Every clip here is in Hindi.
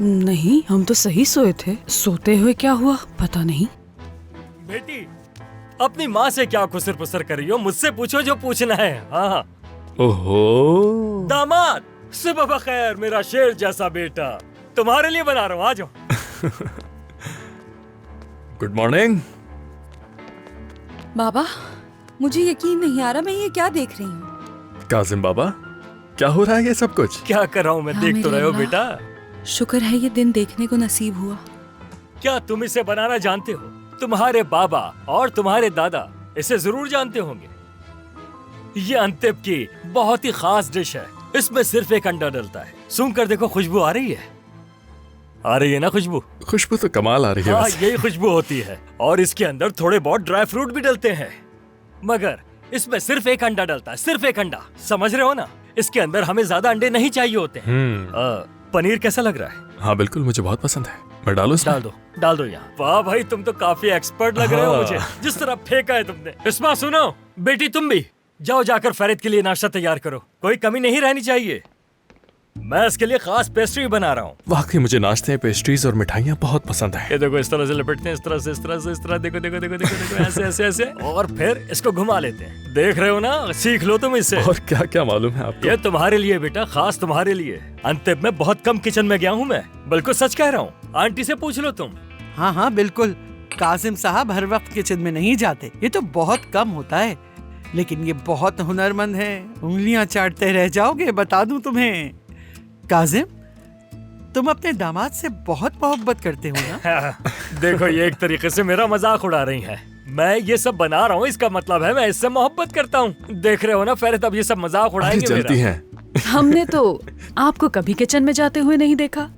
नहीं, हम तो सही सोए थे। सोते हुए क्या हुआ पता नहीं। बेटी, अपनी माँ से क्या खुसर पुसर कर रही हो? मुझसे पूछो जो पूछना है। हाँ। ओहो, दामाद, सुबह बखैर मेरा शेर जैसा बेटा। तुम्हारे लिए बना रहा हूँ, आ जाओ। Good morning. बाबा, मुझे यकीन नहीं आ रहा मैं ये क्या देख रही हूँ। काजिम बाबा, क्या हो रहा है ये सब कुछ? क्या कर रहा हूँ मैं? हाँ, देख तो मेरे रहे हो अल्लाह। बेटा। शुक्र है ये दिन देखने को नसीब हुआ। क्या तुम इसे बनाना जानते हो? तुम्हारे बाबा और तुम्हारे दादा इसे जरूर जानते होंगे। ये अंतिब की बहुत ही खास डिश है। इसमें सिर्फ एक अंडा डलता है। सूंघ कर देखो, खुशबू आ रही है? आ रही है ना खुशबू? खुशबू तो कमाल आ रही है हाँ, वैसे। यही खुशबू होती है। और इसके अंदर थोड़े बहुत ड्राई फ्रूट भी डलते हैं, मगर इसमें सिर्फ एक अंडा डलता है। सिर्फ एक अंडा, समझ रहे हो ना? इसके अंदर हमें ज्यादा अंडे नहीं चाहिए होते हैं। पनीर कैसा लग रहा है? हाँ बिल्कुल, मुझे बहुत पसंद है। मैं डालूं इसमें? डाल दो यहाँ। वाह भाई, तुम तो काफी एक्सपर्ट लग रहे हो हाँ। मुझे, जिस तरह फेंका है तुमने। इस्मा सुनो, बेटी तुम भी जाओ, जाकर फरीद के लिए नाश्ता तैयार करो। कोई कमी नहीं रहनी चाहिए। मैं इसके लिए खास पेस्ट्री बना रहा हूँ। वाकई मुझे नाश्ते, पेस्ट्रीज और मिठाइयाँ बहुत पसंद है। ये देखो, इस तरह से लपेटते हैं, इस तरह से, इस तरह से, इस तरह। देखो देखो देखो देखो देखो, ऐसे ऐसे ऐसे, और फिर इसको घुमा लेते हैं। देख रहे हो ना? सीख लो तुम इससे। और क्या क्या मालूम है आपको? ये तुम्हारे लिए बेटा, खास तुम्हारे लिए। अंतिम में बहुत कम किचन में गया हूँ मैं, बिल्कुल सच कह रहा हूँ। आंटी से पूछ लो तुम। हाँ हाँ बिल्कुल, कासिम साहब हर वक्त किचन में नहीं जाते, ये तो बहुत कम होता है। लेकिन ये बहुत हुनरमंद है, उंगलियां चाटते रह जाओगे, बता दूं तुम्हें। कासिम, तुम अपने दामाद से बहुत मोहब्बत करते हो ना? देखो, ये एक तरीके से मेरा मजाक उड़ा रही हैं। मैं ये सब बना रहा हूँ, इसका मतलब है मैं इससे मोहब्बत करता हूँ। देख रहे हो ना फरीद, अब ये सब मजाक अरे उड़ाएंगे जलती मेरा। हैं। हमने तो आपको कभी किचन में जाते हुए नहीं देखा।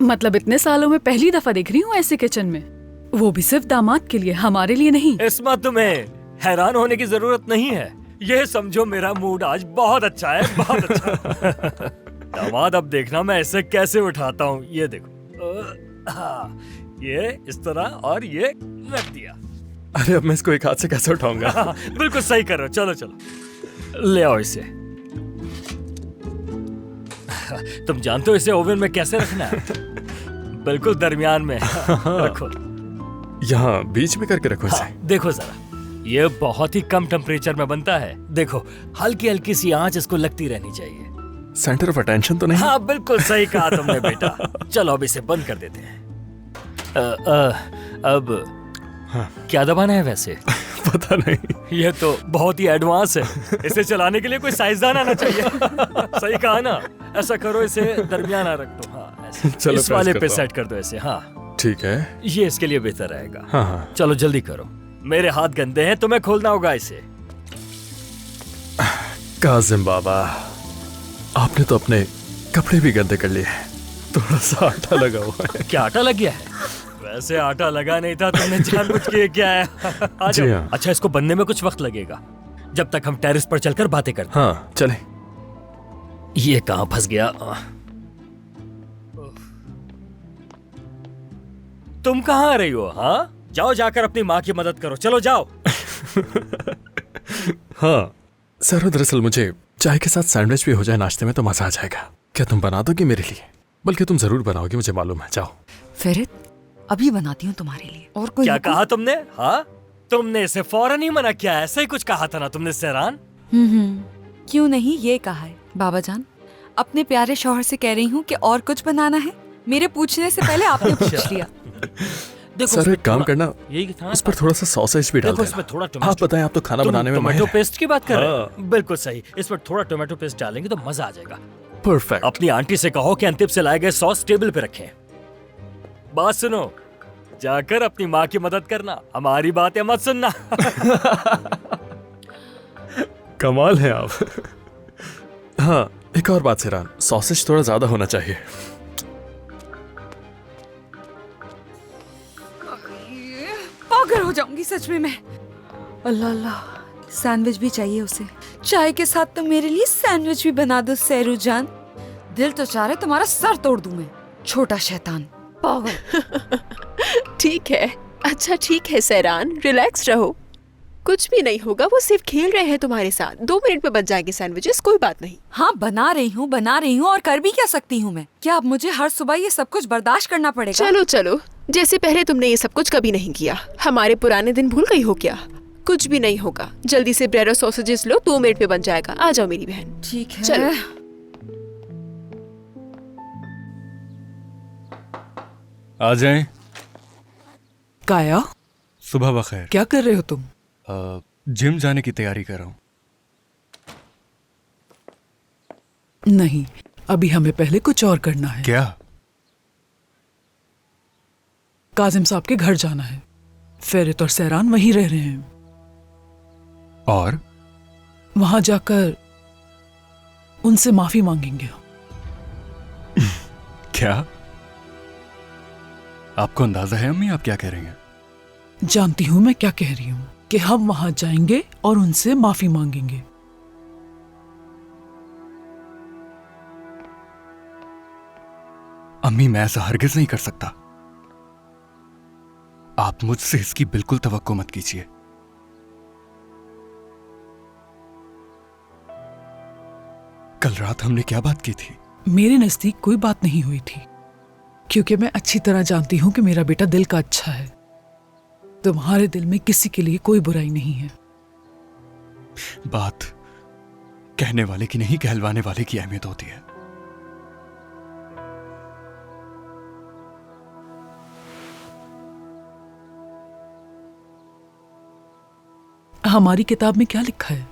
मतलब इतने सालों में पहली दफा देख रही हूँ ऐसे किचन में, वो भी सिर्फ दामाद के लिए, हमारे लिए नहीं। इसमें तुम्हें हैरान होने की जरूरत नहीं है। ये समझो मेरा मूड आज बहुत अच्छा है, बहुत अच्छा। दामाद, अब देखना मैं इसे कैसे उठाता हूँ। ये देखो, हाँ, ये इस तरह, और ये रख दिया। अरे अब मैं इसको एक हाथ से कैसे उठाऊंगा? हाँ, बिल्कुल सही कर रहे हो। चलो चलो, ले आओ इसे। तुम जानते हो इसे ओवन में कैसे रखना है? बिल्कुल दरमियान में रखो। यहाँ बीच में करके रखो इसे। हाँ, देखो जरा, ये बहुत ही कम टेम्परेचर में बनता है। देखो, हल्की हल्की सी आंच इसको लगती रहनी चाहिए। सेंटर ऑफ अटेंशन तो नहीं? हाँ, बिल्कुल सही कहा तुमने बेटा। चलो अब इसे बंद कर देते हैं। अब हाँ। क्या दबाना है वैसे? पता नहीं। ये तो बहुत ही एडवांस है। इसे चलाने के लिए कोई साइंसदान आना चाहिए। सही कहा ना? ऐसा करो, इसे दरमियाना रख दो। हाँ, ऐसे। चलो, इस वाले press पे करता सेट कर दो ऐसे। हाँ, ठीक है। ये इसके लिए बेहतर रहेगा। हाँ हाँ। चलो जल्दी करो, मेरे हाथ गंदे हैं, तुम्हें खोलना होगा इसे। काजिम बाबा, आपने तो अपने कपड़े भी गंदे कर लिए हैं। थोड़ा सा आटा लगा हुआ है। क्या आटा लग गया है? वैसे आटा लगा नहीं था, तुमने जानबूझ के क्या है? आ जी जाओ। हाँ। अच्छा, इसको बनने में कुछ वक्त लगेगा, जब तक हम टेरेस पर चलकर बातें करते हाँ चले। हैं। ये कहाँ फंस गया? तुम कहाँ आ रही हो? हाँ, जाओ, जाकर अपनी माँ की मदद करो। चलो जाओ। हाँ सर, दरअसल मुझे चाय के साथ सैंडविच भी हो जाए नाश्ते में तो मजा आ जाएगा। क्या तुम बना दोगी मेरे लिए? बल्कि तुम जरूर बनाओगी, मुझे मालूम है। जाओ। फरीद, अभी बनाती हूँ तुम्हारे लिए। और कोई क्या हुक्म? कहा तुमने? हाँ, तुमने इसे फौरन ही मना किया। ऐसा ही कुछ कहा था ना तुमने सहरान? क्यों नहीं, ये कहा है। बाबा जान, अपने प्यारे शौहर से कह रही हूँ कि और कुछ बनाना है। मेरे पूछने से पहले आपने पूछ लिया। देखो, सर उसमें एक काम थोड़ा- करना, यही था। उस पर थोड़ा सा सॉसेज भी डाल देखो, इसमें देना। थोड़ा आप टोमेटो। बताएं, आप तो खाना तुम बनाने में टोमेटो माहिर हैं। पेस्ट की बात कर रहे हाँ। हो? बिल्कुल सही। इसमें थोड़ा टोमेटो पेस्ट डालेंगे तो मजा आ जाएगा। परफेक्ट। अपनी आंटी से कहो कि अंतिम से लाए गए सॉस टेबल पे रखें। बात सुनो, जाकर अपनी माँ की मदद करना, हमारी बातें मत सुनना। कमाल है आप। हाँ, एक और बात सिरान, सॉसेज थोड़ा ज्यादा होना चाहिए। पागल हो जाऊंगी सच में मैं। अल्लाह अल्लाह, सैंडविच भी चाहिए उसे। चाय के साथ तो मेरे लिए सैंडविच भी बना दो सैरू जान। दिल तो चाह रहा है तुम्हारा सर तोड़ दूं मैं, छोटा शैतान पागल। ठीक है, अच्छा ठीक है सहरान, रिलैक्स रहो। कुछ भी नहीं होगा, वो सिर्फ खेल रहे हैं तुम्हारे साथ। 2 मिनट में बन जाएंगे सैंडविचेस, कोई बात नहीं। हाँ बना रही हूँ और कर भी क्या सकती हूँ मैं? क्या अब मुझे हर सुबह ये सब कुछ बर्दाश्त करना पड़ेगा? चलो चलो, जैसे पहले तुमने ये सब कुछ कभी नहीं किया। हमारे पुराने दिन भूल गई हो क्या? कुछ भी नहीं होगा, जल्दी से ब्रेड और सॉसेजेस लो, 2 मिनट में बन जाएगा। आ जाओ मेरी बहन। ठीक है। चलो। आ जाएं। काया, सुबह बखैर। क्या कर रहे हो तुम? जिम जाने की तैयारी कर रहा हूँ। नहीं, अभी हमें पहले कुछ और करना है। क्या? काजिम साहब के घर जाना है। फेरित और सैरान वहीं रह रहे हैं। और वहां जाकर उनसे माफी मांगेंगे। क्या? आपको अंदाजा है अम्मी आप क्या कह रही हैं? जानती हूं मैं क्या कह रही हूं, कि हम वहां जाएंगे और उनसे माफी मांगेंगे। अम्मी मैं ऐसा हरगिज नहीं कर सकता। आप मुझसे इसकी बिल्कुल तवक्को मत कीजिए। कल रात हमने क्या बात की थी? मेरे नजदीक कोई बात नहीं हुई थी, क्योंकि मैं अच्छी तरह जानती हूं कि मेरा बेटा दिल का अच्छा है। तुम्हारे दिल में किसी के लिए कोई बुराई नहीं है। बात कहने वाले की नहीं, कहलवाने वाले की अहमियत होती है। हमारी किताब में क्या लिखा है?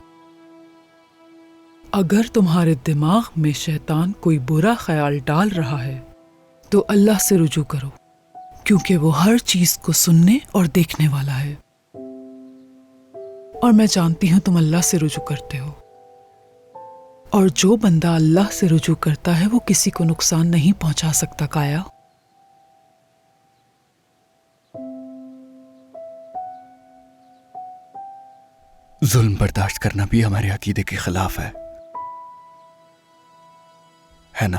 अगर तुम्हारे दिमाग में शैतान कोई बुरा ख्याल डाल रहा है तो अल्लाह से रुजू करो, क्योंकि वो हर चीज को सुनने और देखने वाला है। और मैं जानती हूं तुम अल्लाह से रुजू करते हो, और जो बंदा अल्लाह से रुजू करता है वो किसी को नुकसान नहीं पहुंचा सकता। काया, जुल्म बर्दाश्त करना भी हमारे अकीदे के खिलाफ है ना?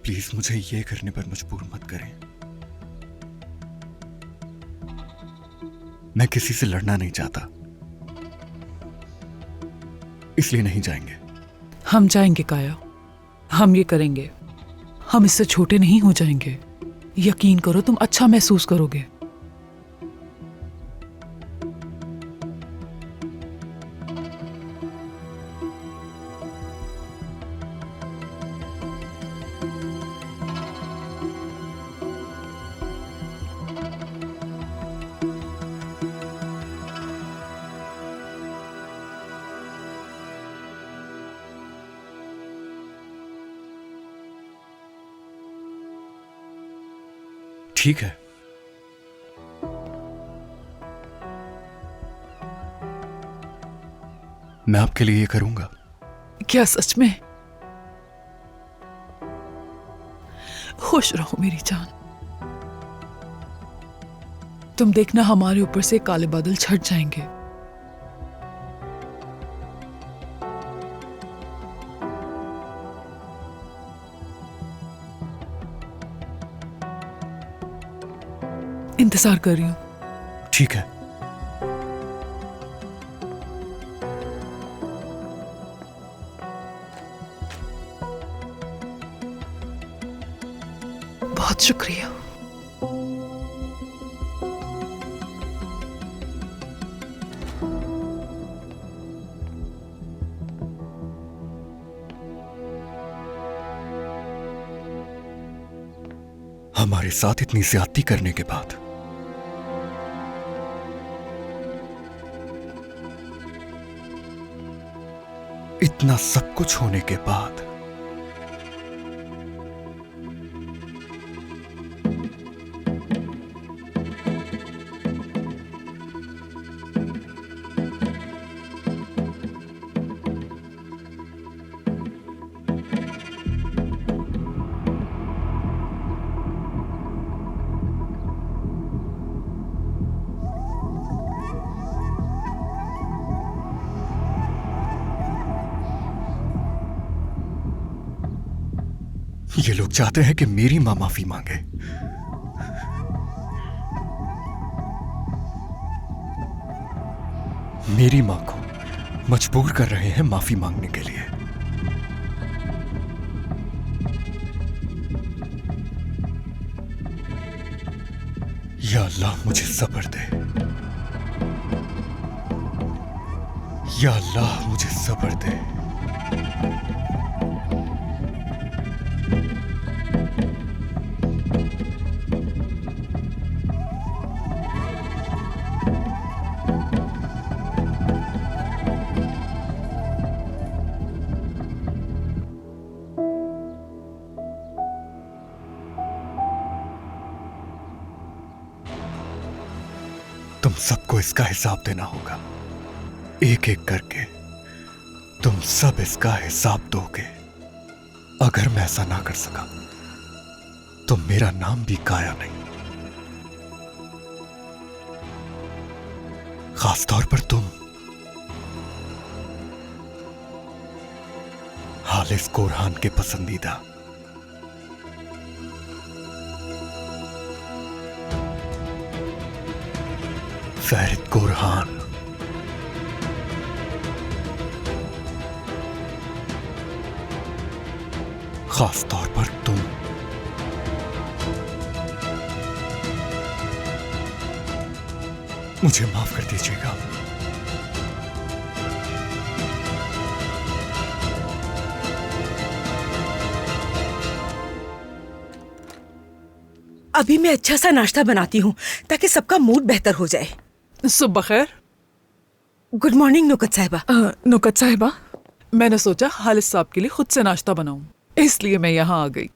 प्लीज मुझे ये करने पर मजबूर मत करें। मैं किसी से लड़ना नहीं चाहता, इसलिए नहीं जाएंगे। हम जाएंगे काया, हम ये करेंगे। हम इससे छोटे नहीं हो जाएंगे। यकीन करो, तुम अच्छा महसूस करोगे। ठीक है। मैं आपके लिए ये करूंगा। क्या सच में? खुश रहो मेरी जान। तुम देखना हमारे ऊपर से काले बादल छट जाएंगे। इंतजार कर रही हूं। ठीक है। बहुत शुक्रिया। हमारे साथ इतनी ज्यादती करने के बाद इतना सब कुछ होने के बाद ये लोग चाहते हैं कि मेरी मां माफी मांगे। मेरी माँ को मजबूर कर रहे हैं माफी मांगने के लिए। या अल्लाह मुझे सब्र दे, या अल्लाह मुझे सब्र दे। तुम सबको इसका हिसाब देना होगा, एक एक करके तुम सब इसका हिसाब दोगे। अगर मैं ऐसा ना कर सका तो मेरा नाम भी काया नहीं। खास तौर पर तुम हालिस कोरहान के पसंदीदा। फैरिद कोरहान। खास तौर पर तुम। मुझे माफ कर दीजिएगा। अभी मैं अच्छा सा नाश्ता बनाती हूँ ताकि सबका मूड बेहतर हो जाए। सुबह खैर। गुड मॉर्निंग नुकत साहिबा। नुकत साहिबा, मैंने सोचा हालिस साहब के लिए खुद से नाश्ता बनाऊं, इसलिए मैं यहाँ आ गई।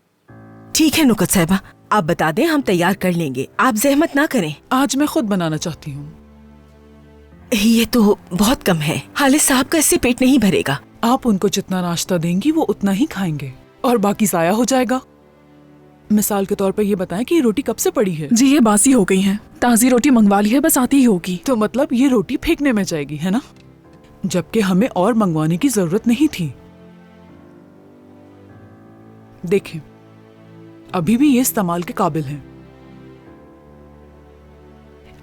ठीक है नुकत साहिबा, आप बता दें, हम तैयार कर लेंगे, आप जहमत ना करें। आज मैं खुद बनाना चाहती हूँ। ये तो बहुत कम है, हालिस साहब का इससे पेट नहीं भरेगा। आप उनको जितना नाश्ता देंगी वो उतना ही खाएंगे और बाकी जाया हो जाएगा। मिसाल के तौर पर ये बताएं कि ये रोटी कब से पड़ी है? जी ये बासी हो गई है, ताज़ी रोटी मंगवा ली है, बस आती ही होगी। तो मतलब ये रोटी फेंकने में जाएगी, है ना? जबकि हमें और मंगवाने की जरूरत नहीं थी। देखें, अभी भी ये इस्तेमाल के काबिल है।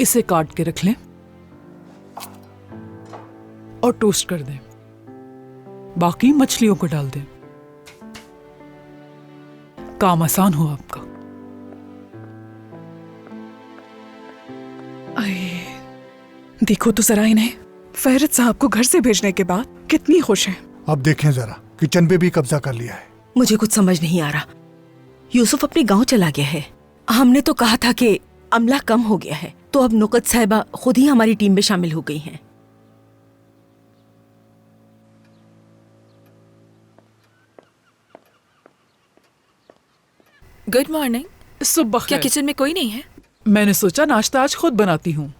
इसे काट के रख लें और टोस्ट कर दें। बाकी मछलियों को डाल दें। काम आसान हो आपका। देखो तो जरा इन्हें, फैरिद साहब को घर से भेजने के बाद कितनी खुश हैं। अब देखें जरा, किचन पे भी कब्जा कर लिया है। मुझे कुछ समझ नहीं आ रहा। यूसुफ अपने गांव चला गया है। हमने तो कहा था कि अमला कम हो गया है, तो अब नुकत साहिबा खुद ही हमारी टीम में शामिल हो गई हैं। Good morning. सुबह क्या किचन में कोई नहीं है? मैंने सोचा नाश्ता आज खुद बनाती हूँ।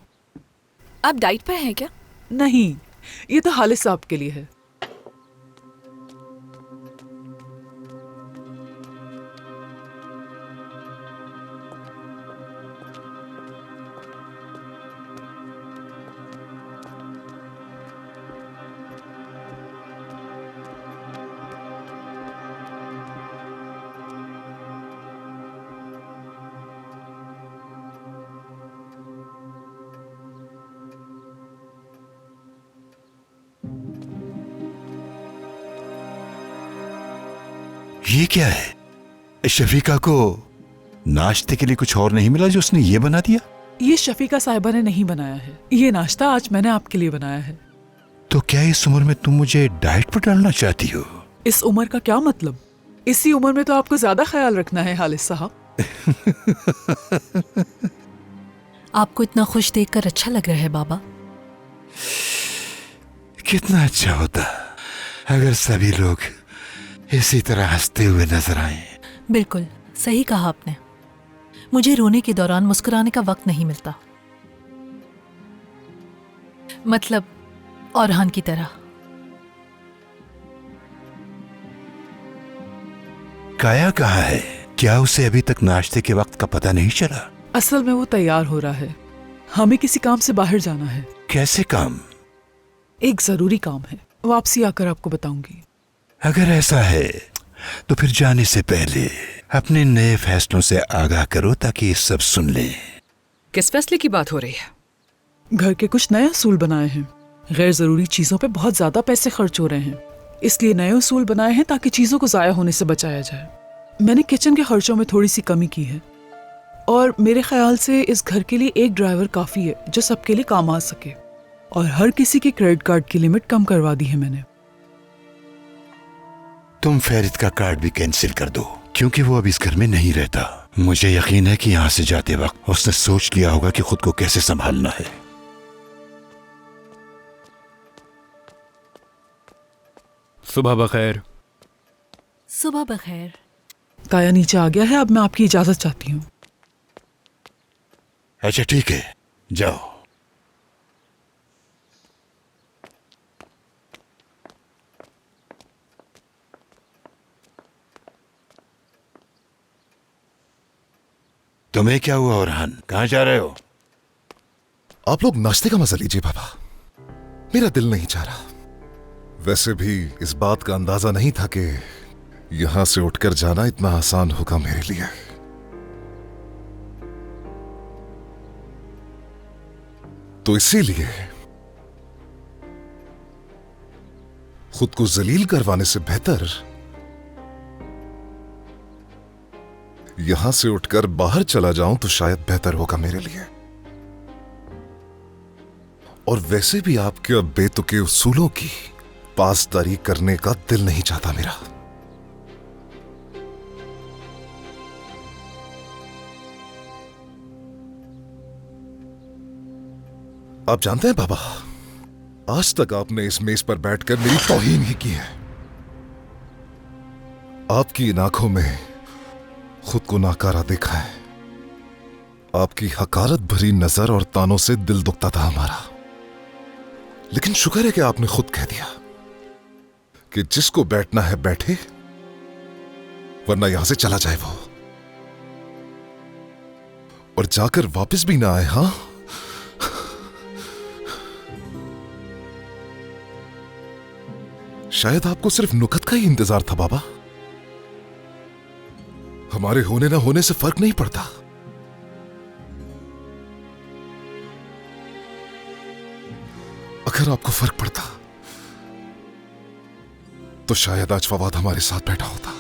आप डाइट पर हैं क्या? नहीं, ये तो हालिस साहब के लिए है। ये क्या है? शफीका को नाश्ते के लिए कुछ और नहीं मिला जो उसने ये बना दिया? ये शफीका साहिबा ने नहीं बनाया है। ये नाश्ता आज मैंने आपके लिए बनाया है। तो क्या इस उम्र में तुम मुझे डाइट पर डालना चाहती हो? इस उम्र का क्या मतलब? इसी उम्र में तो आपको ज्यादा ख्याल रखना है हालिस साहब। आपको इतना खुश देखकर अच्छा लग रहा है बाबा। कितना अच्छा होता अगर सभी लोग इसी तरह हंसते हुए नजर आए। बिल्कुल सही कहा आपने। मुझे रोने के दौरान मुस्कुराने का वक्त नहीं मिलता, मतलब औरहान की तरह। काया कहाँ है? क्या उसे अभी तक नाश्ते के वक्त का पता नहीं चला? असल में वो तैयार हो रहा है। हमें किसी काम से बाहर जाना है। कैसे काम? एक जरूरी काम है, वापसी आकर आपको बताऊंगी। अगर ऐसा है तो फिर जाने से पहले अपने नए फैसलों से आगाह करो ताकि ये सब सुन ले। किस फैसले की बात हो रही है? घर के कुछ नए असूल बनाए हैं। गैर जरूरी चीजों पे बहुत ज्यादा पैसे खर्च हो रहे हैं, इसलिए नए उसूल बनाए हैं ताकि चीजों को जाया होने से बचाया जाए। मैंने किचन के खर्चों में थोड़ी सी कमी की है और मेरे ख्याल से इस घर के लिए एक ड्राइवर काफी है जो सबके लिए काम आ सके, और हर किसी के क्रेडिट कार्ड की लिमिट कम करवा दी है मैंने। तुम फेरित का कार्ड भी कैंसिल कर दो, क्योंकि वो अब इस घर में नहीं रहता। मुझे यकीन है कि यहाँ से जाते वक्त उसने सोच लिया होगा कि खुद को कैसे संभालना है। सुबह बखैर। सुबह बखैर। ताया नीचे आ गया है, अब मैं आपकी इजाजत चाहती हूँ। अच्छा ठीक है, जाओ। तुम्हें क्या हुआ ओरहान, कहाँ जा रहे हो? आप लोग नाश्ते का मजा लीजिए बाबा, मेरा दिल नहीं चाह रहा। वैसे भी इस बात का अंदाजा नहीं था कि यहां से उठकर जाना इतना आसान होगा मेरे लिए। तो इसीलिए खुद को जलील करवाने से बेहतर यहां से उठकर बाहर चला जाऊं तो शायद बेहतर होगा मेरे लिए। और वैसे भी आपके अब बेतुके उसूलों की पासदारी करने का दिल नहीं चाहता मेरा। आप जानते हैं बाबा, आज तक आपने इस मेज पर बैठकर मेरी तौहीन ही की है। आपकी इन आंखों में खुद को नाकारा देखा है। आपकी हकारत भरी नजर और तानों से दिल दुखता था हमारा। लेकिन शुक्र है कि आपने खुद कह दिया कि जिसको बैठना है बैठे, वरना यहां से चला जाए वो, और जाकर वापस भी ना आए। हां, शायद आपको सिर्फ नुकत का ही इंतजार था बाबा। हमारे होने ना होने से फर्क नहीं पड़ता। अगर आपको फर्क पड़ता तो शायद आज फवाद हमारे साथ बैठा होता।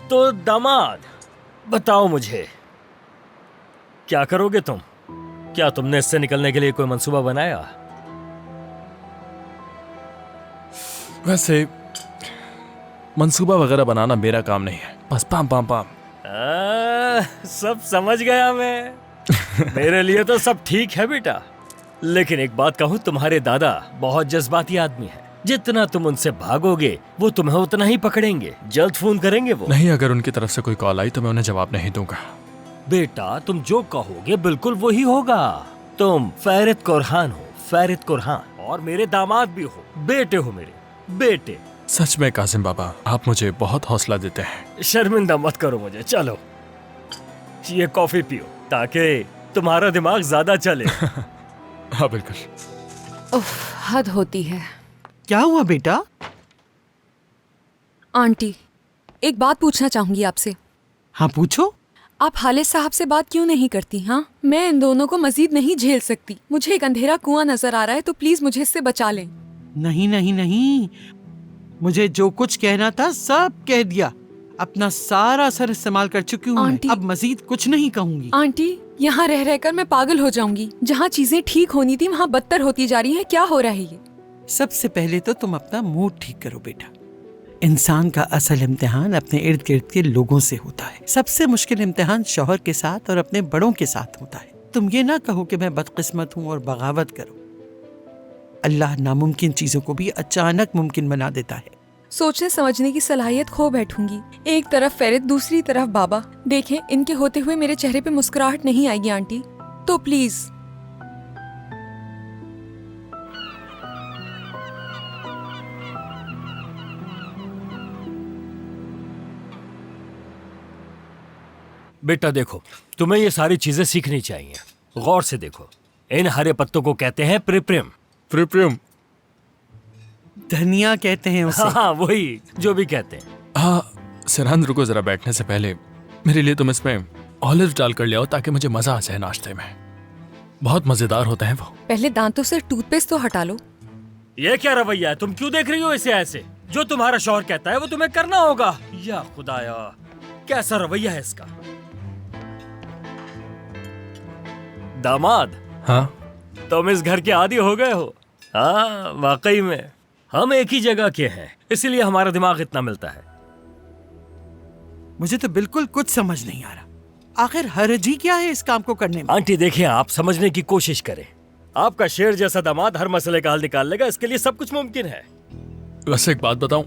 तो दामाद, बताओ मुझे, क्या करोगे तुम? क्या तुमने इससे निकलने के लिए कोई मंसूबा बनाया? वैसे मंसूबा वगैरह बनाना मेरा काम नहीं है, बस पाम पाम पाम। सब समझ गया मैं। मेरे लिए तो सब ठीक है बेटा, लेकिन एक बात कहूँ, तुम्हारे दादा बहुत जज्बाती आदमी है। जितना तुम उनसे भागोगे वो तुम्हें उतना ही पकड़ेंगे, जल्द फोन करेंगे वो। नहीं, अगर उनकी तरफ से कोई कॉल आई तो मैं उन्हें जवाब नहीं दूंगा। बेटा, तुम जो कहोगे बिल्कुल वही होगा। तुम फैरित कुरहान हो, फैरित कुरहान, और मेरे दामाद भी हो, बेटे हो मेरे बेटे। सच में कासिम बाबा, आप मुझे बहुत हौसला देते हैं। शर्मिंदा मत करो मुझे। चलो ये कॉफी पियो ताकि तुम्हारा दिमाग ज्यादा चले। हाँ बिल्कुल। उफ, हद होती है। क्या हुआ बेटा? आंटी, एक बात पूछना चाहूंगी आपसे। हाँ पूछो। आप हालिद साहब से बात क्यों नहीं करती? हाँ, मैं इन दोनों को मजीद नहीं झेल सकती। मुझे एक अंधेरा कुआं नजर आ रहा है, तो प्लीज मुझे इससे बचा लें। नहीं नहीं नहीं, मुझे जो कुछ कहना था सब कह दिया। अपना सारा असर इस्तेमाल कर चुकी हूँ मैं। अब मजीद कुछ नहीं कहूंगी। आंटी, यहाँ रह रहकर मैं पागल हो जाऊंगी। जहाँ चीजें ठीक होनी थी वहाँ बदतर होती जा रही हैं। क्या हो रहा है ये? सबसे पहले तो तुम अपना मूड ठीक करो बेटा। इंसान का असल इम्तिहान अपने इर्द गिर्द के लोगों से होता है। सबसे मुश्किल इम्तिहान शौहर के साथ और अपने बड़ों के साथ होता है। तुम ये ना कहो कि मैं बदकिस्मत हूँ और बगावत करो। अल्लाह नामुमकिन चीजों को भी अचानक मुमकिन बना देता है। सोचने समझने की सलाहियत खो बैठूंगी। एक तरफ फेरित, दूसरी तरफ बाबा। देखें, इनके होते हुए मेरे चेहरे पे मुस्कुराहट नहीं आएगी आंटी, तो प्लीज। बेटा देखो, तुम्हें ये सारी चीजें सीखनी चाहिए। गौर से देखो, इन हरे पत्तों को कहते हैं प्रिप्रियम। प्रिप्रियम? धनिया कहते हैं उसे। हाँ वही, जो भी कहते हैं। हाँ सिरान, रुको जरा, बैठने से पहले मेरे लिए तुम इसमें ऑलिव डाल कर ले आओ ताकि मुझे मजा आ जाए नाश्ते में। बहुत मजेदार होता है वो। पहले दांतों से टूथपेस्ट तो हटा लो। ये क्या रवैया है? तुम क्यों देख रही हो इसे ऐसे? जो तुम्हारा शौहर कहता है वो तुम्हें करना होगा। या खुदाया, कैसा रवैया है इसका। दामाद, हाँ तुम इस घर के आदी हो गए हो। हाँ वाकई में, हम एक ही जगह के हैं, इसीलिए हमारा दिमाग इतना मिलता है। मुझे तो बिल्कुल कुछ समझ नहीं आ रहा, आखिर हर्ज ही क्या है इस काम को करने में? आंटी देखिए, आप समझने की कोशिश करें। आपका शेर जैसा दामाद हर मसले का हल निकाल लेगा, इसके लिए सब कुछ मुमकिन है। वैसे एक बात बताऊं,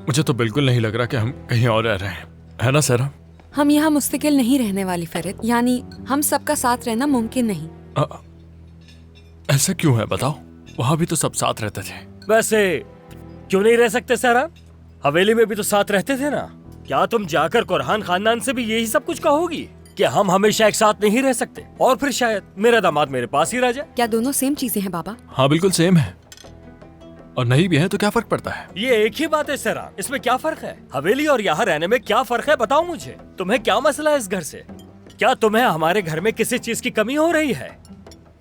मुझे तो बिल्कुल नहीं लग रहा कि हम कहीं और रह रहे हैं, है ना सर? हम यहाँ मुस्तकिल नहीं रहने वाली फरीद, यानी हम सबका साथ रहना मुमकिन नहीं। ऐसा क्यों है बताओ? वहाँ भी तो सब साथ रहते थे। वैसे क्यों नहीं रह सकते सहरा? हवेली में भी तो साथ रहते थे ना। क्या तुम जाकर कुरहान खानदान से भी यही सब कुछ कहोगी कि हम हमेशा एक साथ नहीं रह सकते, और फिर शायद मेरा दामाद मेरे पास ही रह जाए? क्या दोनों सेम चीजें हैं बाबा? हाँ बिल्कुल सेम है, और नहीं भी है तो क्या फर्क पड़ता है? ये एक ही बात है सहरा, इसमें क्या फर्क है? हवेली और यहाँ रहने में क्या फर्क है बताओ मुझे। तुम्हें क्या मसला है इस घर से? क्या तुम्हें हमारे घर में किसी चीज की कमी हो रही है?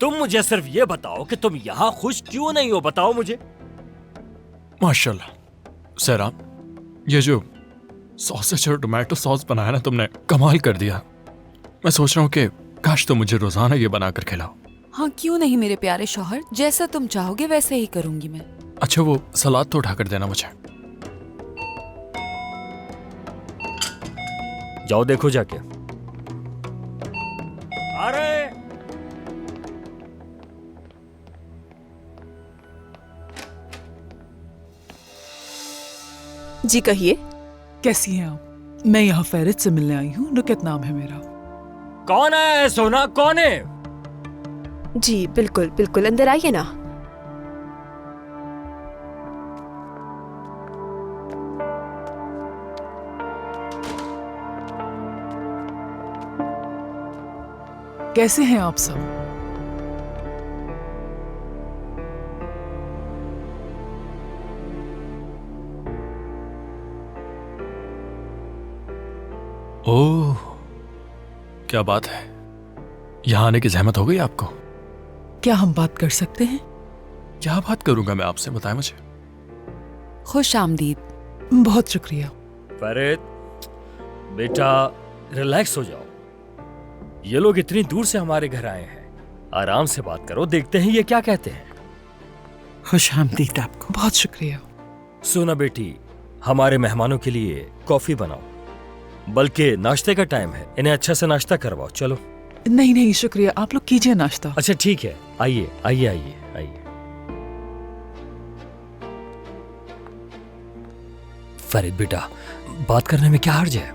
तुम मुझे सिर्फ ये बताओ कि तुम यहाँ खुश क्यों नहीं हो, बताओ मुझे। माशाल्लाह सहरा, ये जो सॉसेज और टोमेटो सॉस बनाया ना तुमने, कमाल कर दिया। मैं सोच रहा हूँ कि काश तो मुझे रोजाना ये बनाकर खिलाओ। हाँ क्यों नहीं मेरे प्यारे शौहर, जैसा तुम चाहोगे वैसे ही करूंगी मैं। अच्छा वो सलाद तो उठाकर देना मुझे। जाओ देखो जाके। अरे जी कहिए। कैसी हैं आप? मैं यहाँ फैरिज से मिलने आई हूँ, नुकत नाम है मेरा। कौन है सोना, कौन है? जी बिल्कुल बिल्कुल, अंदर आइए ना। कैसे हैं आप सब? ओह क्या बात है, यहाँ आने की जहमत हो गई आपको? क्या हम बात कर सकते हैं? क्या बात करूंगा मैं आपसे, बताएं मुझे। खुश आमदीद। बहुत शुक्रिया। फरीद बेटा रिलैक्स हो जाओ। ये लोग इतनी दूर से हमारे घर आए हैं, आराम से बात करो, देखते हैं ये क्या कहते हैं। खुश आमदीद आपको। बहुत शुक्रिया। सुना बेटी, हमारे मेहमानों के लिए कॉफी बनाओ, बल्कि नाश्ते का टाइम है, इन्हें अच्छा से नाश्ता करवाओ। चलो। नहीं नहीं शुक्रिया, आप लोग कीजिए नाश्ता। अच्छा ठीक है, आइए आइए आइए आइए। फरीद बेटा, बात करने में क्या हर्ज है?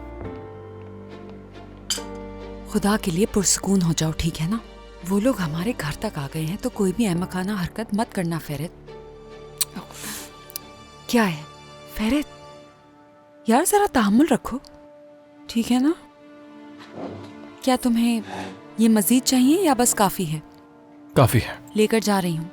खुदा के लिए पुरसुकून हो जाओ, ठीक है ना? वो लोग हमारे घर तक आ गए हैं तो कोई भी अहमकाना हरकत मत करना फरीद। क्या है फरीद, यार जरा तहम्मुल रखो, ठीक है ना? क्या तुम्हें ये मजीद चाहिए या बस काफी है? काफी है। लेकर जा रही हूँ।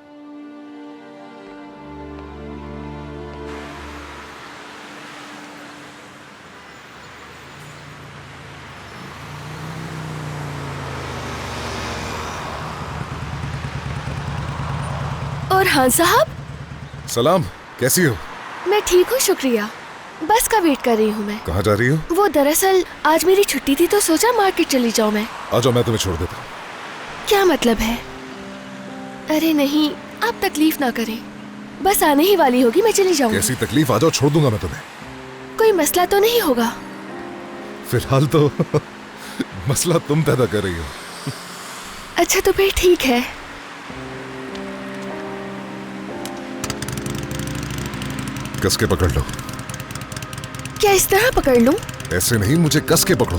और हाँ साहब। सलाम, कैसी हो? मैं ठीक हूँ शुक्रिया, बस का वेट कर रही हूँ मैं। कहाँ जा रही हो? वो दरअसल आज मेरी छुट्टी थी तो सोचा मार्केट चली जाऊँ मैं। आ जाओ, मैं तुम्हें छोड़ देता हूँ। क्या मतलब है? अरे नहीं, आप तकलीफ ना करें, बस आने ही वाली होगी, मैं चली जाऊँगी। कैसी तकलीफ, आ जाओ, छोड़ दूंगा मैं तुम्हें। कोई मसला तो नहीं होगा? फिलहाल तो मसला तुम पैदा कर रही हो। अच्छा तो फिर ठीक है। कस के पकड़ लो। क्या इस तरह पकड़ लूं? ऐसे नहीं, मुझे कस के पकड़ो।